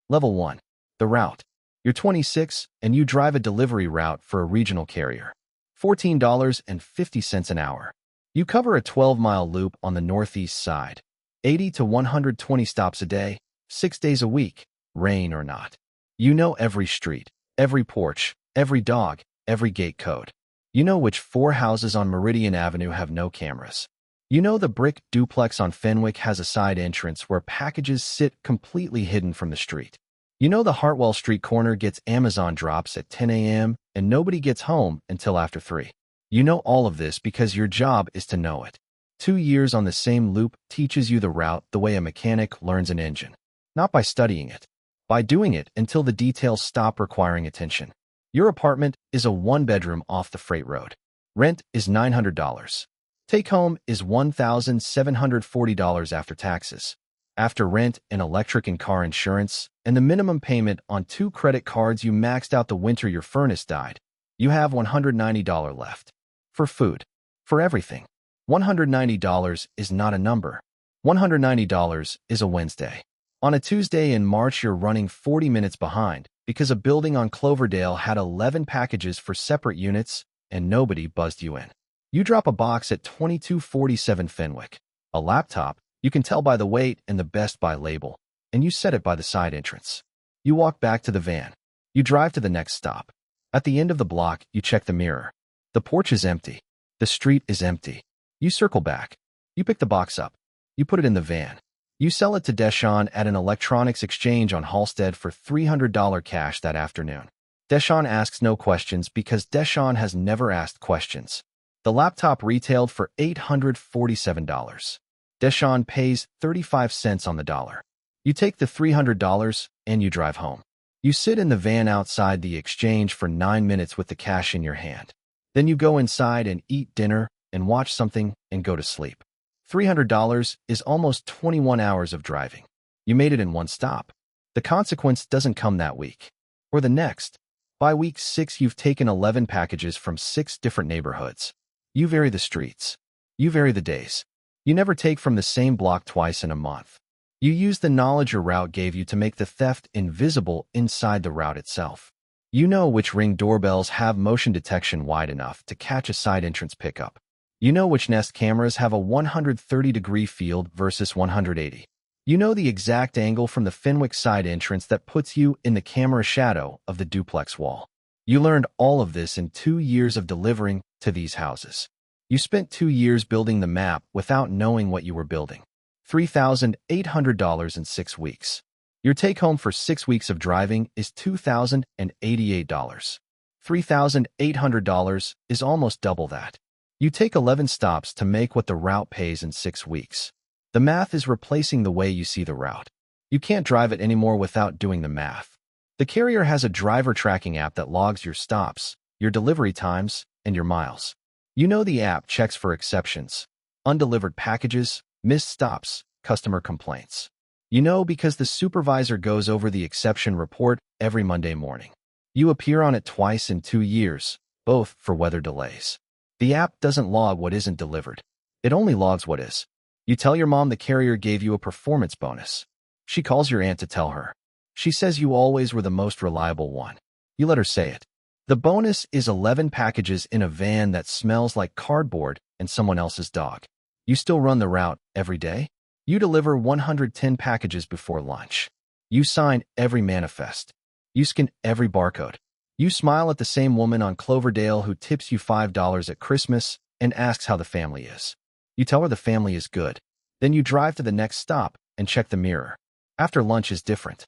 Level 1. The route. You're 26 and you drive a delivery route for a regional carrier. $14.50 an hour. You cover a 12-mile loop on the northeast side. 80 to 120 stops a day, 6 days a week, rain or not. You know every street, every porch, every dog, every gate code. You know which 4 houses on Meridian Avenue have no cameras. You know the brick duplex on Fenwick has a side entrance where packages sit completely hidden from the street. You know the Hartwell Street corner gets Amazon drops at 10 a.m. and nobody gets home until after 3. You know all of this because your job is to know it. 2 years on the same loop teaches you the route the way a mechanic learns an engine. Not by studying it, by doing it until the details stop requiring attention. Your apartment is a 1-bedroom off the freight road. Rent is $900. Take home is $1,740 after taxes. After rent and electric and car insurance, and the minimum payment on 2 credit cards you maxed out the winter your furnace died, you have $190 left. For food. For everything. $190 is not a number. $190 is a Wednesday. On a Tuesday in March, you're running 40 minutes behind because a building on Cloverdale had 11 packages for separate units and nobody buzzed you in. You drop a box at 2247 Fenwick. A laptop, you can tell by the weight and the Best Buy label, and you set it by the side entrance. You walk back to the van. You drive to the next stop. At the end of the block, you check the mirror. The porch is empty. The street is empty. You circle back. You pick the box up. You put it in the van. You sell it to DeShawn at an electronics exchange on Halsted for $300 cash that afternoon. DeShawn asks no questions because DeShawn has never asked questions. The laptop retailed for $847. DeShawn pays 35 cents on the dollar. You take the $300 and you drive home. You sit in the van outside the exchange for 9 minutes with the cash in your hand. Then you go inside and eat dinner and watch something and go to sleep. $300 is almost 21 hours of driving. You made it in one stop. The consequence doesn't come that week or the next. By week 6, you've taken 11 packages from 6 different neighborhoods. You vary the streets. You vary the days. You never take from the same block twice in a month. You use the knowledge your route gave you to make the theft invisible inside the route itself. You know which Ring doorbells have motion detection wide enough to catch a side entrance pickup. You know which Nest cameras have a 130-degree field versus 180. You know the exact angle from the Fenwick side entrance that puts you in the camera shadow of the duplex wall. You learned all of this in 2 years of delivering to these houses. You spent 2 years building the map without knowing what you were building. $3,800 in 6 weeks. Your take-home for 6 weeks of driving is $2,088. $3,800 is almost double that. You take 11 stops to make what the route pays in 6 weeks. The math is replacing the way you see the route. You can't drive it anymore without doing the math. The carrier has a driver tracking app that logs your stops, your delivery times, and your miles. You know the app checks for exceptions, undelivered packages, missed stops, customer complaints. You know because the supervisor goes over the exception report every Monday morning. You appear on it twice in 2 years, both for weather delays. The app doesn't log what isn't delivered. It only logs what is. You tell your mom the carrier gave you a performance bonus. She calls your aunt to tell her. She says you always were the most reliable one. You let her say it. The bonus is 11 packages in a van that smells like cardboard and someone else's dog. You still run the route every day? You deliver 110 packages before lunch. You sign every manifest. You scan every barcode. You smile at the same woman on Cloverdale who tips you $5 at Christmas and asks how the family is. You tell her the family is good. Then you drive to the next stop and check the mirror. After lunch is different.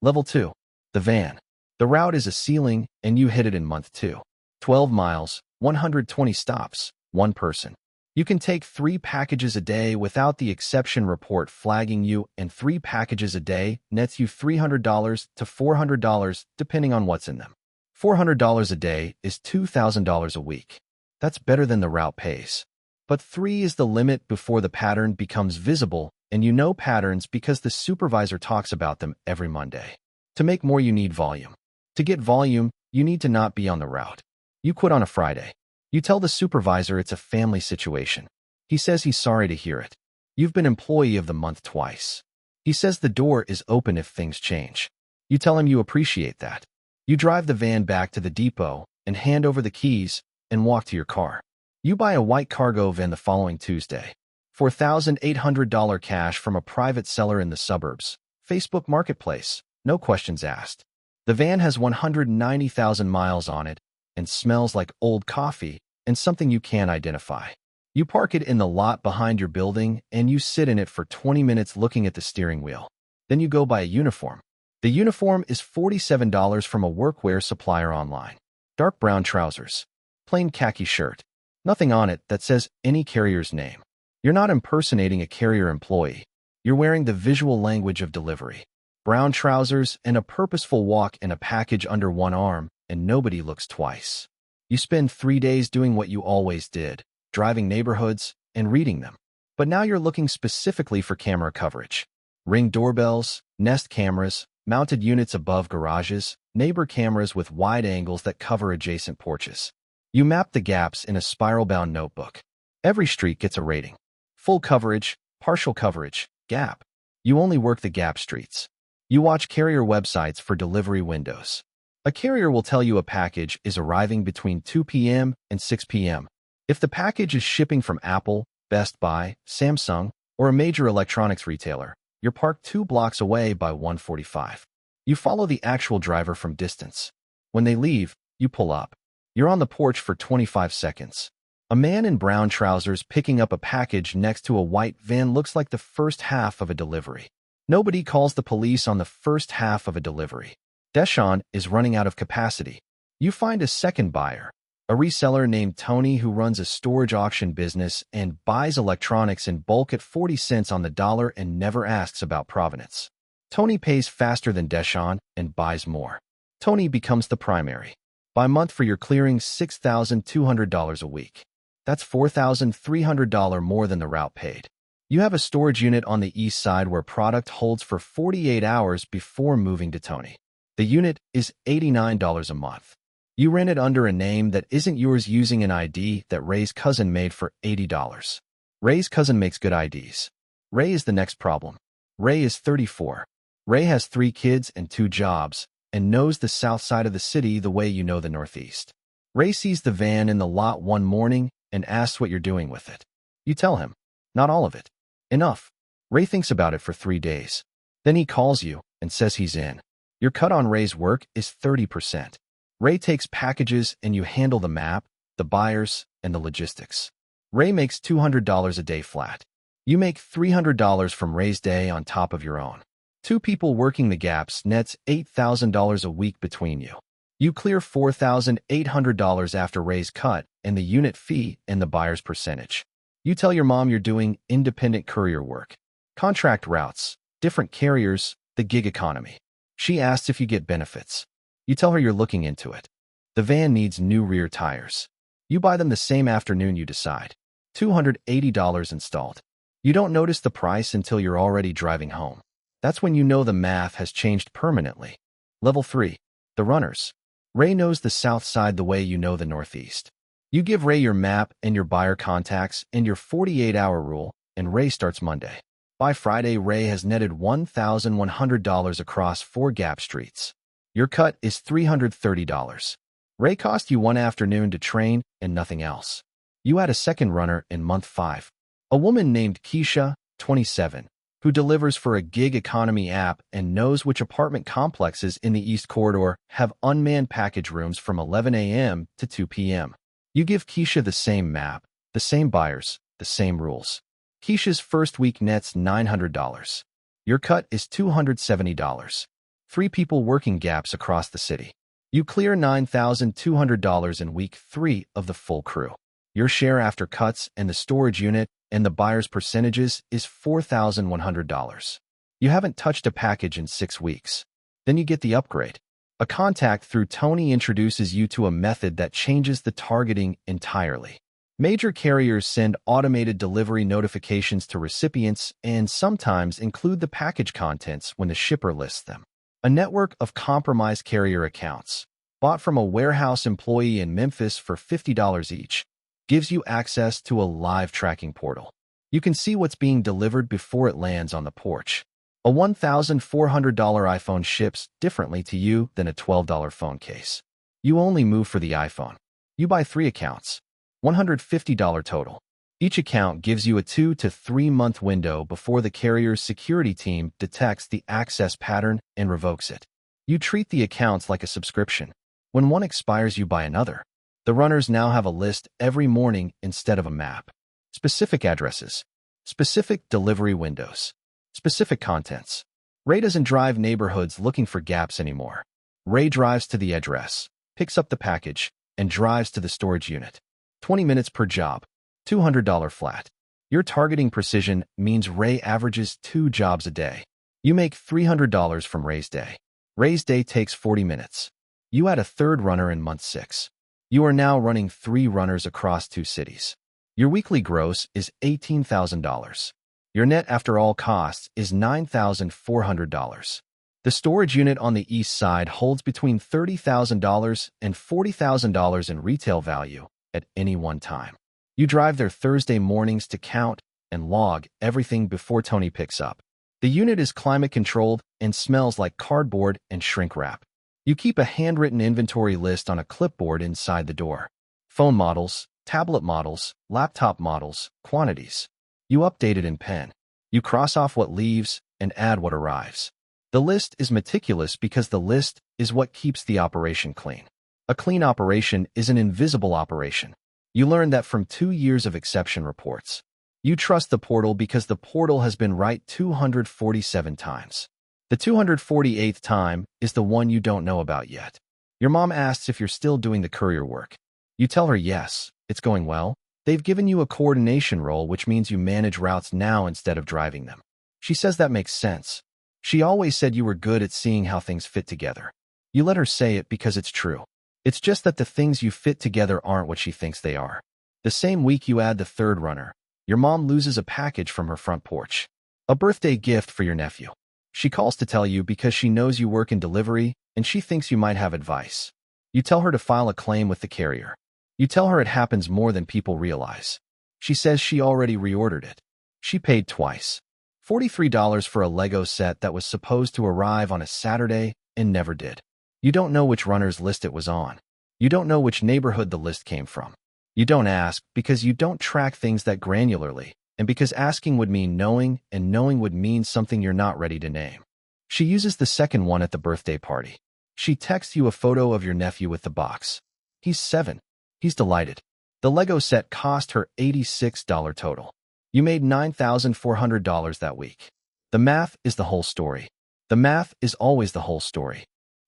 Level 2. The van. The route is a ceiling and you hit it in month 2. 12 miles, 120 stops, 1 person. You can take 3 packages a day without the exception report flagging you, and 3 packages a day nets you $300 to $400 depending on what's in them. $400 a day is $2,000 a week. That's better than the route pays. But 3 is the limit before the pattern becomes visible, and you know patterns because the supervisor talks about them every Monday. To make more, you need volume. To get volume, you need to not be on the route. You quit on a Friday. You tell the supervisor it's a family situation. He says he's sorry to hear it. You've been employee of the month twice. He says the door is open if things change. You tell him you appreciate that. You drive the van back to the depot and hand over the keys and walk to your car. You buy a white cargo van the following Tuesday. $4,800 cash from a private seller in the suburbs. Facebook Marketplace. No questions asked. The van has 190,000 miles on it and smells like old coffee and something you can't identify. You park it in the lot behind your building and you sit in it for 20 minutes looking at the steering wheel. Then you go buy a uniform. The uniform is $47 from a workwear supplier online. Dark brown trousers. Plain khaki shirt. Nothing on it that says any carrier's name. You're not impersonating a carrier employee. You're wearing the visual language of delivery. Brown trousers and a purposeful walk and a package under one arm, and nobody looks twice. You spend 3 days doing what you always did, driving neighborhoods and reading them. But now you're looking specifically for camera coverage. Ring doorbells, Nest cameras, mounted units above garages, neighbor cameras with wide angles that cover adjacent porches. You map the gaps in a spiral-bound notebook. Every street gets a rating. Full coverage, partial coverage, gap. You only work the gap streets. You watch carrier websites for delivery windows. A carrier will tell you a package is arriving between 2 p.m. and 6 p.m. If the package is shipping from Apple, Best Buy, Samsung, or a major electronics retailer, you're parked 2 blocks away by 1:45. You follow the actual driver from distance. When they leave, you pull up. You're on the porch for 25 seconds. A man in brown trousers picking up a package next to a white van looks like the first half of a delivery. Nobody calls the police on the first half of a delivery. DeShawn is running out of capacity. You find a second buyer, a reseller named Tony who runs a storage auction business and buys electronics in bulk at 40 cents on the dollar and never asks about provenance. Tony pays faster than DeShawn and buys more. Tony becomes the primary. By month for your clearing $6,200 a week. That's $4,300 more than the route paid. You have a storage unit on the east side where product holds for 48 hours before moving to Tony. The unit is $89 a month. You rent it under a name that isn't yours using an ID that Ray's cousin made for $80. Ray's cousin makes good IDs. Ray is the next problem. Ray is 34. Ray has 3 kids and 2 jobs and knows the south side of the city the way you know the northeast. Ray sees the van in the lot one morning and asks what you're doing with it. You tell him, not all of it. Enough. Ray thinks about it for 3 days. Then he calls you and says he's in. Your cut on Ray's work is 30%. Ray takes packages and you handle the map, the buyers, and the logistics. Ray makes $200 a day flat. You make $300 from Ray's day on top of your own. 2 people working the gaps nets $8,000 a week between you. You clear $4,800 after Ray's cut and the unit fee and the buyer's percentage. You tell your mom you're doing independent courier work. Contract routes, different carriers, the gig economy. She asks if you get benefits. You tell her you're looking into it. The van needs new rear tires. You buy them the same afternoon you decide. $280 installed. You don't notice the price until you're already driving home. That's when you know the math has changed permanently. Level 3. The runners. Ray knows the south side the way you know the northeast. You give Ray your map and your buyer contacts and your 48-hour rule, and Ray starts Monday. By Friday, Ray has netted $1,100 across 4 gap streets. Your cut is $330. Ray cost you 1 afternoon to train and nothing else. You add a second runner in month 5. A woman named Keisha, 27, who delivers for a gig economy app and knows which apartment complexes in the East Corridor have unmanned package rooms from 11 a.m. to 2 p.m. You give Keisha the same map, the same buyers, the same rules. Keisha's first week nets $900. Your cut is $270. 3 people working gaps across the city. You clear $9,200 in week 3 of the full crew. Your share after cuts and the storage unit and the buyer's percentages is $4,100. You haven't touched a package in 6 weeks. Then you get the upgrade. A contact through Tony introduces you to a method that changes the targeting entirely. Major carriers send automated delivery notifications to recipients and sometimes include the package contents when the shipper lists them. A network of compromised carrier accounts, bought from a warehouse employee in Memphis for $50 each, gives you access to a live tracking portal. You can see what's being delivered before it lands on the porch. A $1,400 iPhone ships differently to you than a $12 phone case. You only move for the iPhone. You buy 3 accounts. $150 total. Each account gives you a 2 to 3 month window before the carrier's security team detects the access pattern and revokes it. You treat the accounts like a subscription. When one expires, you buy another. The runners now have a list every morning instead of a map. Specific addresses. Specific delivery windows. Specific contents. Ray doesn't drive neighborhoods looking for gaps anymore. Ray drives to the address, picks up the package, and drives to the storage unit. 20 minutes per job. $200 flat. Your targeting precision means Ray averages 2 jobs a day. You make $300 from Ray's day. Ray's day takes 40 minutes. You add a third runner in month 6. You are now running 3 runners across 2 cities. Your weekly gross is $18,000. Your net after all costs is $9,400. The storage unit on the east side holds between $30,000 and $40,000 in retail value at any one time. You drive there Thursday mornings to count and log everything before Tony picks up. The unit is climate-controlled and smells like cardboard and shrink wrap. You keep a handwritten inventory list on a clipboard inside the door. Phone models, tablet models, laptop models, quantities. You update it in pen. You cross off what leaves and add what arrives. The list is meticulous because the list is what keeps the operation clean. A clean operation is an invisible operation. You learn that from 2 years of exception reports. You trust the portal because the portal has been right 247 times. The 248th time is the one you don't know about yet. Your mom asks if you're still doing the courier work. You tell her yes, it's going well. They've given you a coordination role, which means you manage routes now instead of driving them. She says that makes sense. She always said you were good at seeing how things fit together. You let her say it because it's true. It's just that the things you fit together aren't what she thinks they are. The same week you add the third runner, your mom loses a package from her front porch. A birthday gift for your nephew. She calls to tell you because she knows you work in delivery and she thinks you might have advice. You tell her to file a claim with the carrier. You tell her it happens more than people realize. She says she already reordered it. She paid twice. $43 for a Lego set that was supposed to arrive on a Saturday and never did. You don't know which runner's list it was on. You don't know which neighborhood the list came from. You don't ask because you don't track things that granularly, and because asking would mean knowing, and knowing would mean something you're not ready to name. She uses the second one at the birthday party. She texts you a photo of your nephew with the box. He's 7. He's delighted. The Lego set cost her $86 total. You made $9,400 that week. The math is the whole story. The math is always the whole story.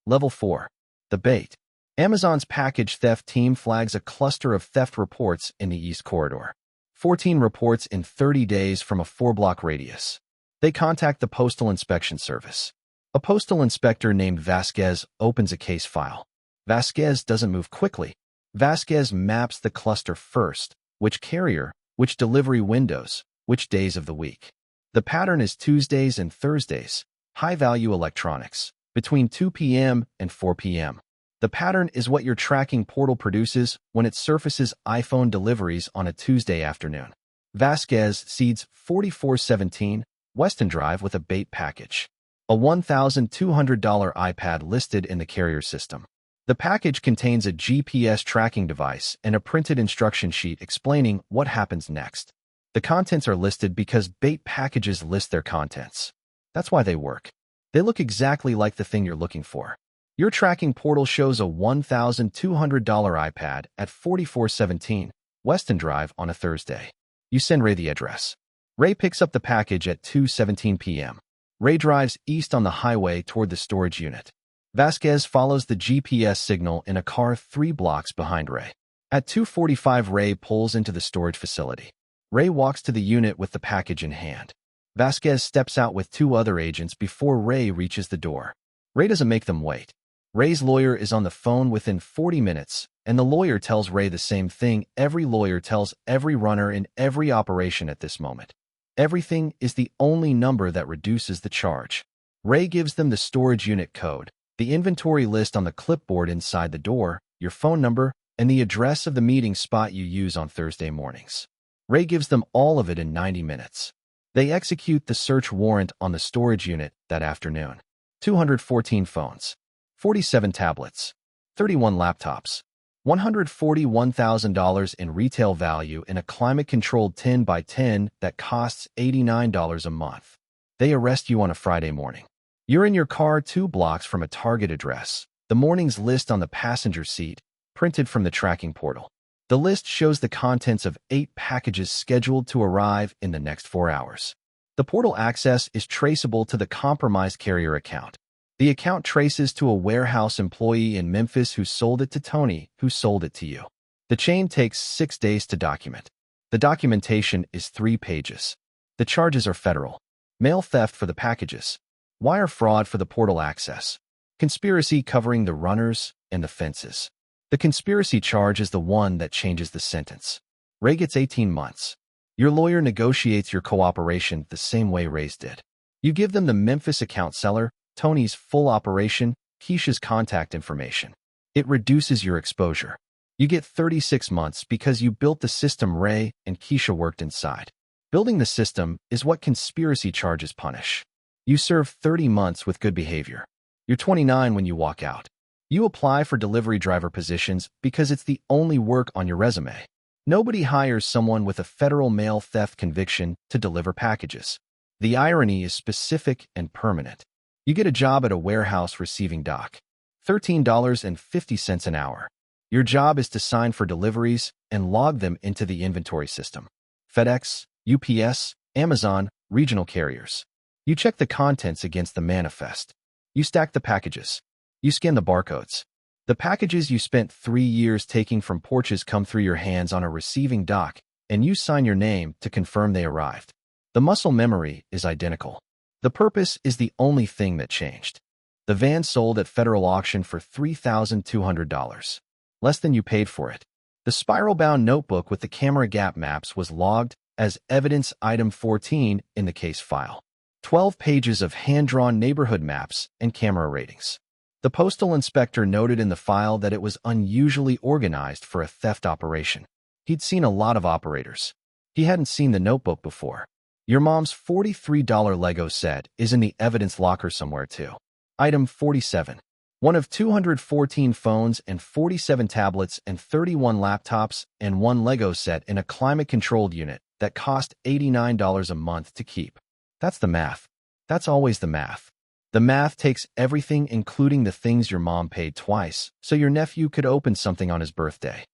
Level 4. The bait. Amazon's package theft team flags a cluster of theft reports in the East Corridor. 14 reports in 30 days from a 4-block radius. They contact the Postal Inspection Service. A postal inspector named Vasquez opens a case file. Vasquez doesn't move quickly. Vasquez maps the cluster first, which carrier, which delivery windows, which days of the week. The pattern is Tuesdays and Thursdays, high-value electronics, between 2 p.m. and 4 p.m. The pattern is what your tracking portal produces when it surfaces iPhone deliveries on a Tuesday afternoon. Vasquez seeds 4417 Weston Drive with a bait package. A $1,200 iPad listed in the carrier system. The package contains a GPS tracking device and a printed instruction sheet explaining what happens next. The contents are listed because bait packages list their contents. That's why they work. They look exactly like the thing you're looking for. Your tracking portal shows a $1,200 iPad at 4417 Weston Drive on a Thursday. You send Ray the address. Ray picks up the package at 2:17 p.m. Ray drives east on the highway toward the storage unit. Vasquez follows the GPS signal in a car 3 blocks behind Ray. At 2:45, Ray pulls into the storage facility. Ray walks to the unit with the package in hand. Vasquez steps out with 2 other agents before Ray reaches the door. Ray doesn't make them wait. Ray's lawyer is on the phone within 40 minutes, and the lawyer tells Ray the same thing every lawyer tells every runner in every operation at this moment. Everything is the only number that reduces the charge. Ray gives them the storage unit code, the inventory list on the clipboard inside the door, your phone number, and the address of the meeting spot you use on Thursday mornings. Ray gives them all of it in 90 minutes. They execute the search warrant on the storage unit that afternoon. 214 phones, 47 tablets, 31 laptops, $141,000 in retail value in a climate-controlled 10 by 10 that costs $89 a month. They arrest you on a Friday morning. You're in your car 2 blocks from a Target address. The morning's list on the passenger seat, printed from the tracking portal. The list shows the contents of 8 packages scheduled to arrive in the next 4 hours. The portal access is traceable to the compromised carrier account. The account traces to a warehouse employee in Memphis who sold it to Tony, who sold it to you. The chain takes 6 days to document. The documentation is 3 pages. The charges are federal. Mail theft for the packages. Wire fraud for the portal access. Conspiracy covering the runners and the fences. The conspiracy charge is the one that changes the sentence. Ray gets 18 months. Your lawyer negotiates your cooperation the same way Ray's did. You give them the Memphis account seller, Tony's full operation, Keisha's contact information. It reduces your exposure. You get 36 months because you built the system Ray and Keisha worked inside. Building the system is what conspiracy charges punish. You serve 30 months with good behavior. You're 29 when you walk out. You apply for delivery driver positions because it's the only work on your resume. Nobody hires someone with a federal mail theft conviction to deliver packages. The irony is specific and permanent. You get a job at a warehouse receiving dock. $13.50 an hour. Your job is to sign for deliveries and log them into the inventory system. FedEx, UPS, Amazon, regional carriers. You check the contents against the manifest. You stack the packages. You scan the barcodes. The packages you spent 3 years taking from Porches come through your hands on a receiving dock, and you sign your name to confirm they arrived. The muscle memory is identical. The purpose is the only thing that changed. The van sold at federal auction for $3,200. Less than you paid for it. The spiral-bound notebook with the camera gap maps was logged as evidence item 14 in the case file. 12 pages of hand-drawn neighborhood maps and camera ratings. The postal inspector noted in the file that it was unusually organized for a theft operation. He'd seen a lot of operators. He hadn't seen the notebook before. Your mom's $43 Lego set is in the evidence locker somewhere too. Item 47. One of 214 phones and 47 tablets and 31 laptops and 1 Lego set in a climate-controlled unit that cost $89 a month to keep. That's the math. That's always the math. The math takes everything including the things your mom paid twice, so your nephew could open something on his birthday.